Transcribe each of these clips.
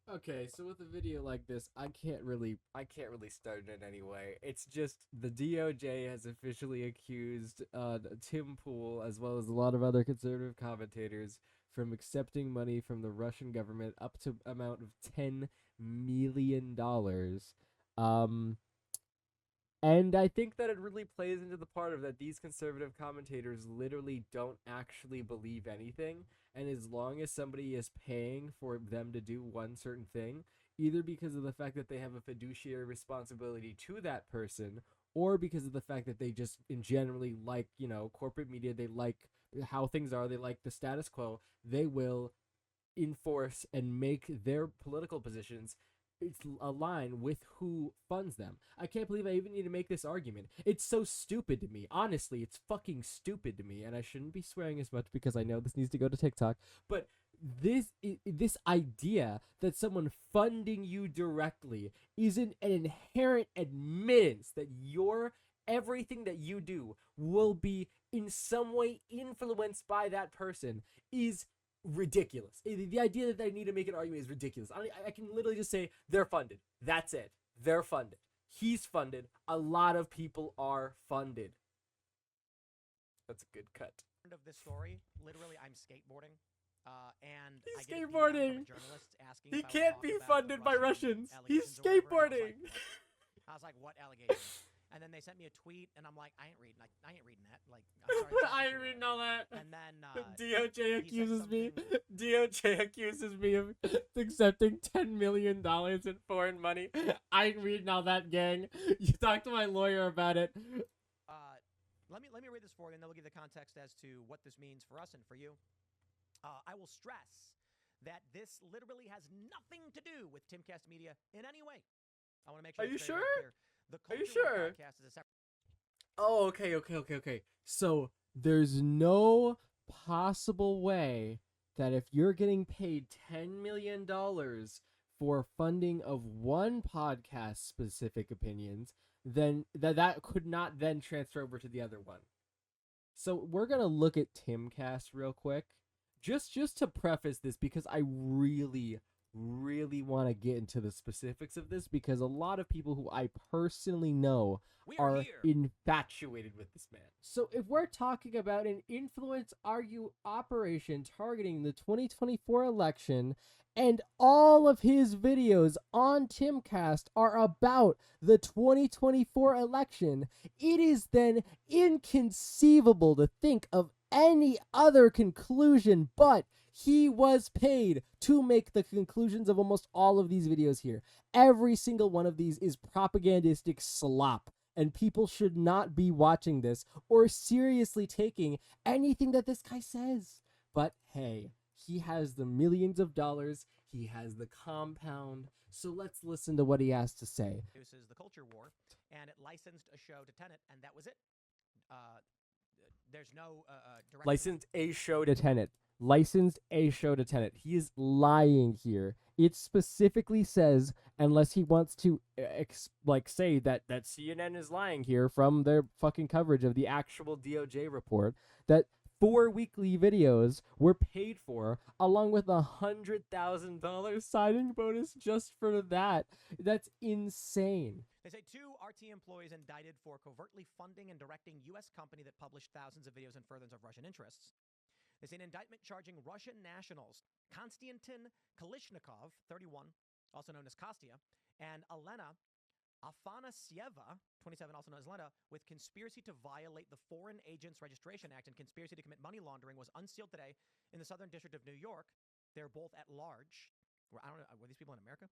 Okay, so with a video like this, I can't really start it anyway. It's just the DOJ has officially accused Tim Pool as well as a lot of other conservative commentators from accepting money from the Russian government up to amount of $10 million. Um, and I think that it really plays into the part of that these conservative commentators literally don't actually believe anything. And as long as somebody is paying for them to do one certain thing, either because of the fact that they have a fiduciary responsibility to that person, or because of the fact that they just in generally like, corporate media, they like how things are, they like the status quo, they will enforce and make their political positions align with who funds them. I can't believe I even need to make this argument. It's so stupid to me. Honestly, it's fucking stupid to me, and I shouldn't be swearing as much because I know this needs to go to TikTok. But this idea that someone funding you directly isn't an inherent admittance that your everything that you do will be in some way influenced by that person is ridiculous. The idea that I need to make an argument is ridiculous. I can literally just say they're funded. That's it. They're funded. He's funded. A lot of people are funded. That's a good cut. Of this story, literally, I'm skateboarding, and He's I get a DM from a skateboarding. journalist asking He if I would can't talk be about the funded by Russians. He's allegations or whatever, and skateboarding. I was like, what allegations? And then they sent me a tweet, and I'm like, I ain't reading that. Like, I'm sorry. I ain't reading all that. And then DOJ he said accuses me. something- DOJ accuses me of accepting $10 million in foreign money. I ain't reading all that, gang. You talk to my lawyer about it. let me read this for you, and then we'll give the context as to what this means for us and for you. I will stress that this literally has nothing to do with Timcast Media in any way. I want to make sure. Are you it's very, sure? very clear. The Are you Culture War sure? Podcast is a separate. Oh, okay. So there's no possible way that if you're getting paid $10 million for funding of one podcast specific opinions, then that could not then transfer over to the other one. So we're gonna look at Timcast real quick, just to preface this because I really want to get into the specifics of this because a lot of people who I personally know are infatuated with this man. So if we're talking about an influence argue operation targeting the 2024 election and all of his videos on Timcast are about the 2024 election, it is then inconceivable to think of any other conclusion but he was paid to make the conclusions of almost all of these videos here. Every single one of these is propagandistic slop, and people should not be watching this or seriously taking anything that this guy says. But hey, he has the millions of dollars, he has the compound, so let's listen to what he has to say. This is the Culture War, and it licensed a show to Tenet, and that was it. There's no direct Licensed a show to Tenet. Licensed a show to Tenet. He is lying here. It specifically says, unless he wants to say that CNN is lying here from their fucking coverage of the actual DOJ report, that 4 weekly videos were paid for along with $100,000 signing bonus just for that. That's insane. They say 2 RT employees indicted for covertly funding and directing U.S. company that published thousands of videos in furtherance of Russian interests. They say an indictment charging Russian nationals Konstantin Kalishnikov, 31, also known as Kostya, and Elena Afanasieva, 27, also known as Lena, with conspiracy to violate the Foreign Agents Registration Act and conspiracy to commit money laundering was unsealed today in the Southern District of New York. They're both at large. I don't know, were these people in America?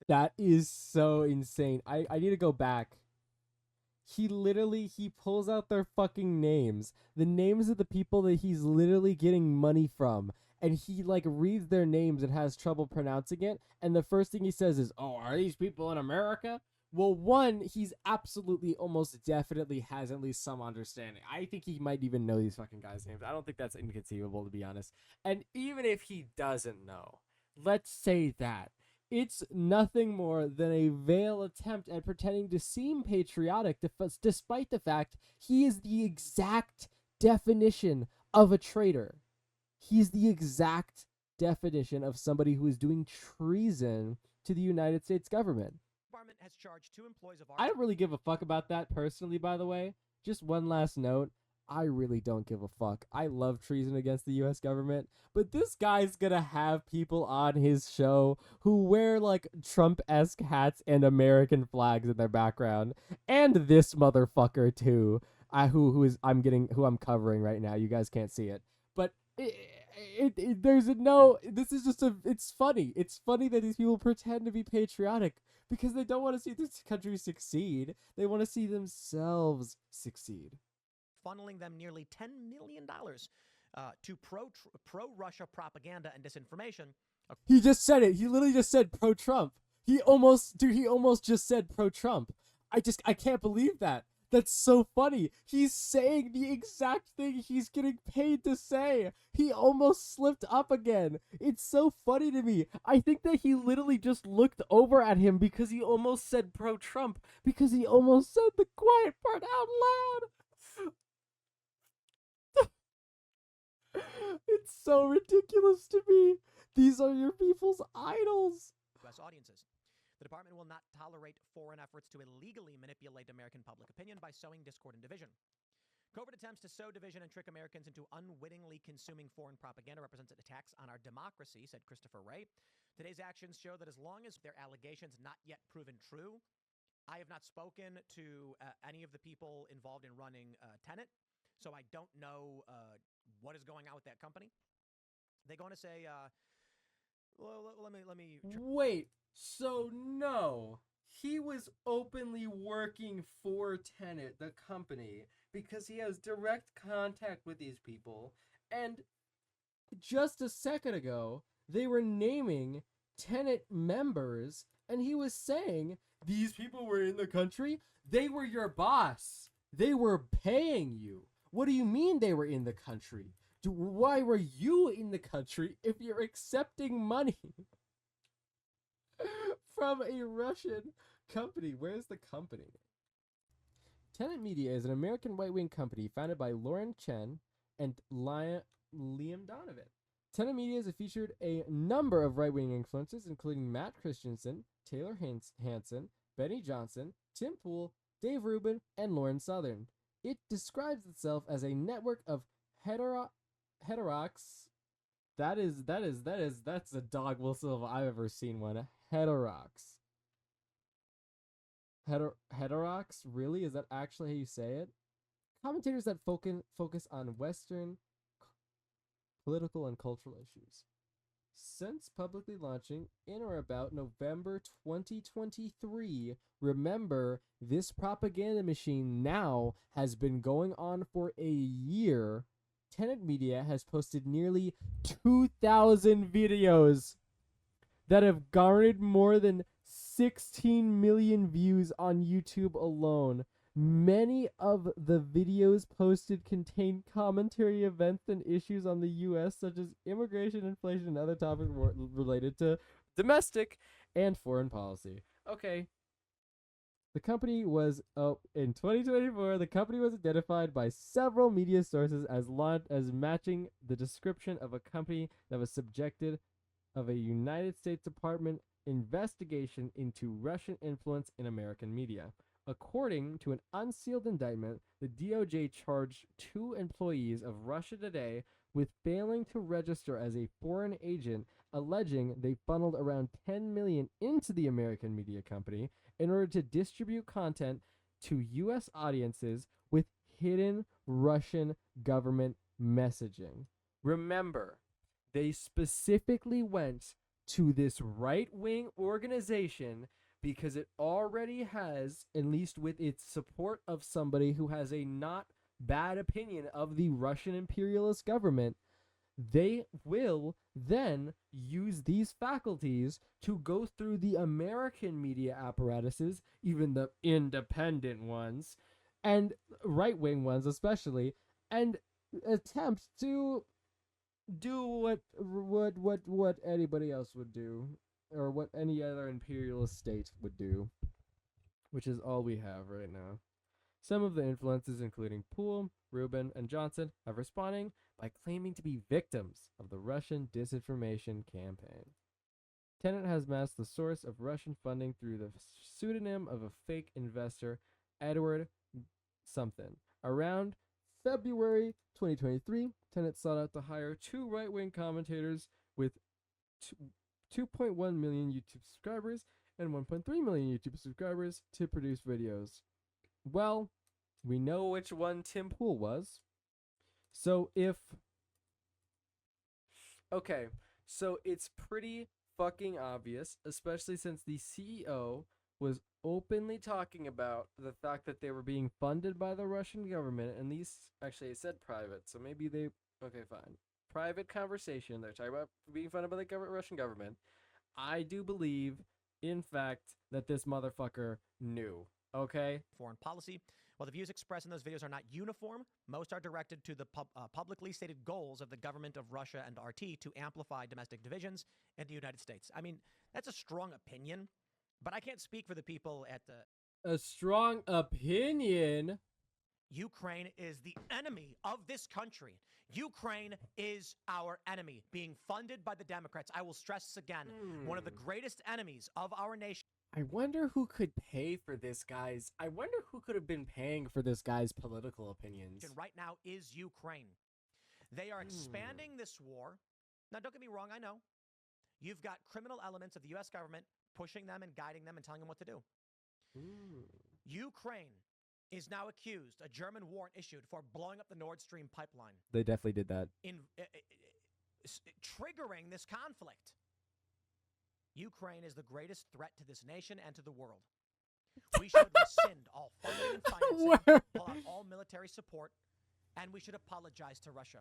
That is so insane. I need to go back. He pulls out their fucking names. The names of the people that he's literally getting money from. And he reads their names and has trouble pronouncing it. And the first thing he says is, oh, are these people in America? Well, one, he's absolutely almost definitely has at least some understanding. I think he might even know these fucking guys' names. I don't think that's inconceivable, to be honest. And even if he doesn't know, let's say that. It's nothing more than a veiled attempt at pretending to seem patriotic despite the fact he is the exact definition of a traitor. He's the exact definition of somebody who is doing treason to the United States government. Department has charged 2 employees of I don't really give a fuck about that personally, by the way. Just one last note. I really don't give a fuck. I love treason against the US government, but this guy's gonna have people on his show who wear like Trump-esque hats and American flags in their background. And this motherfucker too. Who I'm covering right now. You guys can't see it. But there's no, this is just it's funny. It's funny that these people pretend to be patriotic because they don't want to see this country succeed. They want to see themselves succeed. funneling them nearly $10 million to pro-Russia propaganda and disinformation. He just said it. He literally just said pro-Trump. He almost just said pro-Trump. I can't believe that. That's so funny. He's saying the exact thing he's getting paid to say. He almost slipped up again. It's so funny to me. I think that he literally just looked over at him because he almost said pro-Trump, because he almost said the quiet part out loud. It's so ridiculous to me. These are your people's idols. U.S. audiences. The department will not tolerate foreign efforts to illegally manipulate American public opinion by sowing discord and division. Covert attempts to sow division and trick Americans into unwittingly consuming foreign propaganda represents attacks on our democracy, said Christopher Wray. Today's actions show that as long as their allegations not yet proven true, I have not spoken to any of the people involved in running Tenet, so I don't know what is going on with that company. They go on to say, let me. Wait, so no, he was openly working for Tenet, the company, because he has direct contact with these people, and just a second ago, they were naming Tenet members, and he was saying, these people were in the country? They were your boss. They were paying you. What do you mean they were in the country? Why were you in the country if you're accepting money from a Russian company? Where's the company? Tenet Media is an American right-wing company founded by Lauren Chen and Liam Donovan. Tenet Media has featured a number of right-wing influences, including Matt Christensen, Taylor Hanson, Benny Johnson, Tim Pool, Dave Rubin, and Lauren Southern. It describes itself as a network of heterox. That's a dog whistle if I've ever seen one. Heterox. Heterox? Really? Is that actually how you say it? Commentators that focus on Western political and cultural issues. Since publicly launching in or about November 2023, remember, this propaganda machine now has been going on for a year. Tenet Media has posted nearly 2,000 videos that have garnered more than 16 million views on YouTube alone. Many of the videos posted contain commentary events and issues on the U.S., such as immigration, inflation, and other topics related to domestic and foreign policy. Okay. The company was, in 2024, the company was identified by several media sources as matching the description of a company that was subjected of a United States Department investigation into Russian influence in American media. According to an unsealed indictment, the DOJ charged 2 employees of Russia Today with failing to register as a foreign agent, alleging they funneled around $10 million into the American media company in order to distribute content to U.S. audiences with hidden Russian government messaging. Remember, they specifically went to this right-wing organization because it already has, at least with its support of somebody who has a not bad opinion of the Russian imperialist government, they will then use these faculties to go through the American media apparatuses, even the independent ones, and right-wing ones especially, and attempt to do what anybody else would do, or what any other imperialist state would do, which is all we have right now. Some of the influences including Poole, Rubin, and Johnson have responded by claiming to be victims of the Russian disinformation campaign. Tenet has masked the source of Russian funding through the pseudonym of a fake investor, Edward something. Around February 2023, Tenet sought out to hire 2 right-wing commentators with 2.1 million YouTube subscribers and 1.3 million YouTube subscribers to produce videos. Well, we know which one Tim Pool was. So it's pretty fucking obvious, especially since the CEO was openly talking about the fact that they were being funded by the Russian government, and these actually it said private, so maybe they fine. Private conversation, they're talking about being funded by the Russian government. I do believe, in fact, that this motherfucker knew. Okay? Foreign policy. While the views expressed in those videos are not uniform, most are directed to the publicly stated goals of the government of Russia and RT to amplify domestic divisions in the United States. I mean, that's a strong opinion, but I can't speak for the people at the... A strong opinion? Ukraine is the enemy of this country. Ukraine is our enemy, being funded by the Democrats. I will stress this again. One of the greatest enemies of our nation. I wonder who could pay for this guy's... I wonder who could have been paying for this guy's political opinions. Right now is Ukraine. They are expanding this war. Now, don't get me wrong, I know. You've got criminal elements of the U.S. government pushing them and guiding them and telling them what to do. Ukraine is now accused, a German warrant issued for blowing up the Nord Stream pipeline. They definitely did that. Triggering this conflict. Ukraine is the greatest threat to this nation and to the world. We should rescind all funding and financing, pull out all military support, and we should apologize to Russia.